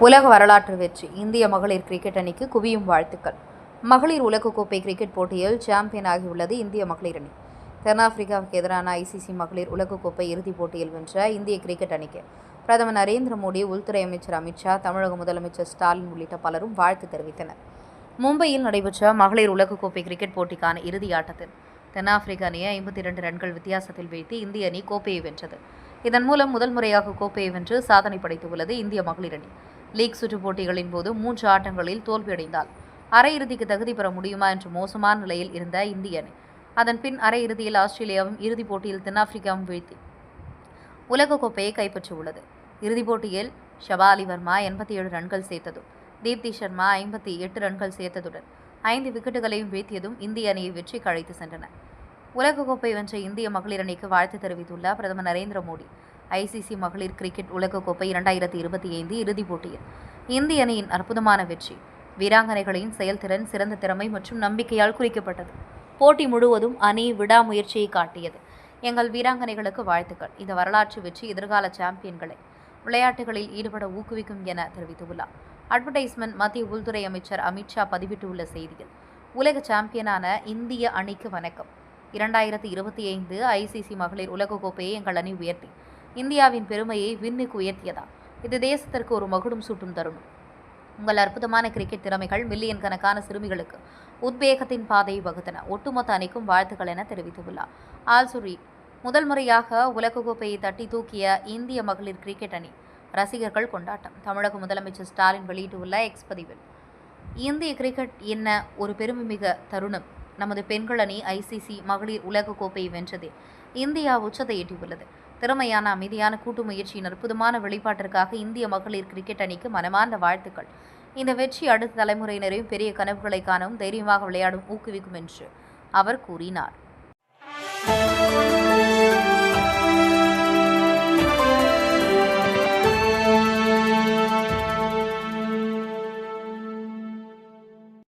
உலக வரலாற்று வெற்றி இந்திய மகளிர் கிரிக்கெட் அணிக்கு குவியும் வாழ்த்துக்கள். மகளிர் உலகக்கோப்பை கிரிக்கெட் போட்டியில் சாம்பியன் ஆகியுள்ளது இந்திய மகளிர் அணி. தென்னாப்பிரிக்காவுக்கு எதிரான ஐசிசி மகளிர் உலகக்கோப்பை இறுதிப் போட்டியில் வென்ற இந்திய கிரிக்கெட் அணிக்கு பிரதமர் நரேந்திர மோடி, உள்துறை அமைச்சர் அமித்ஷா, தமிழக முதலமைச்சர் ஸ்டாலின் உள்ளிட்ட பலரும் வாழ்த்து தெரிவித்தனர். மும்பையில் நடைபெற்ற மகளிர் உலகக்கோப்பை கிரிக்கெட் போட்டிக்கான இறுதி ஆட்டத்தில் தென்னாப்பிரிக்க அணியை 52 ரன்கள் வித்தியாசத்தில் வீழ்த்தி இந்திய அணி கோப்பையை வென்றது. இதன் மூலம் முதல் முறையாக கோப்பையை வென்று சாதனை படைத்துள்ளது இந்திய மகளிர் அணி. லீக் சுற்று போட்டிகளின் போது 3 ஆட்டங்களில் தோல்வியடைந்தால் அரையிறுதிக்கு தகுதி பெற முடியுமா என்ற மோசமான நிலையில் இருந்த இந்திய அணி அதன் பின் அரையிறுதியில் ஆஸ்திரேலியாவும், இறுதிப் போட்டியில் தென்னாப்பிரிக்காவும் வீழ்த்தி உலகக்கோப்பையை கைப்பற்றியுள்ளது. இறுதிப் போட்டியில் ஷபாலி வர்மா 87 ரன்கள் சேர்த்ததும், தீப்தி சர்மா 58 ரன்கள் சேர்த்ததுடன் 5 விக்கெட்டுகளையும் வீழ்த்தியதும் இந்திய அணியை வெற்றிக்கு அழைத்து சென்றன. உலகக்கோப்பை வென்ற இந்திய மகளிர் அணிக்கு வாழ்த்து தெரிவித்துள்ள பிரதமர் நரேந்திர மோடி, ஐசிசி மகளிர் கிரிக்கெட் உலகக்கோப்பை 2025 இறுதிப் போட்டியில் இந்திய அணியின் அற்புதமான வெற்றி வீராங்கனைகளின் செயல்திறன், சிறந்த திறமை மற்றும் நம்பிக்கையால் குறிக்கப்பட்டது. போட்டி முழுவதும் அணி விடாமுயற்சியை காட்டியது. எங்கள் வீராங்கனைகளுக்கு வாழ்த்துக்கள். இந்த வரலாற்று வெற்றி எதிர்கால சாம்பியன்களை விளையாட்டுகளில் ஈடுபட ஊக்குவிக்கும் என தெரிவித்துள்ளார். அட்வர்டைஸ்மெண்ட் மத்திய உள்துறை அமைச்சர் அமித்ஷா பதிவிட்டுள்ள செய்தியில், உலக சாம்பியனான இந்திய அணிக்கு வணக்கம். 2025 ஐசிசி மகளிர் உலகக்கோப்பையை எங்கள் அணி உயர்த்தி இந்தியாவின் பெருமையை விண்ணுக்கு உயர்த்தியதா. இது தேசத்திற்கு ஒரு மகுடம் சூட்டும் தருணம். உங்கள் அற்புதமான கிரிக்கெட் திறமைகள் மில்லியன் கணக்கான சிறுமிகளுக்கு உத்வேகத்தின் பாதையை வகுத்தன. ஒட்டுமொத்த அணிக்கும் வாழ்த்துக்கள் என தெரிவித்துள்ளார். ஆல்சுரி முதல் முறையாக உலகக்கோப்பையை தட்டி தூக்கிய இந்திய மகளிர் கிரிக்கெட் அணி ரசிகர்கள் கொண்டாட்டம். தமிழக முதலமைச்சர் ஸ்டாலின் வெளியிட்டுள்ள எக்ஸ் பதிவில், இந்திய கிரிக்கெட் என்ன ஒரு பெருமைமிகு தருணம். நமது பெண்கள் அணி ஐசிசி மகளிர் உலகக்கோப்பையை வென்றதில் இந்தியா உச்சத்தை எட்டியுள்ளது. திறமையான, அமைதியான கூட்டு முயற்சியின் அற்புதமான வெளிப்பாட்டிற்காக இந்திய மகளிர் கிரிக்கெட் அணிக்கு மனமார்ந்த வாழ்த்துக்கள். இந்த வெற்றி அடுத்த தலைமுறையினரையும் பெரிய கனவுகளை காணவும் தைரியமாக விளையாடும் ஊக்குவிக்கும் என்று அவர் கூறினார்.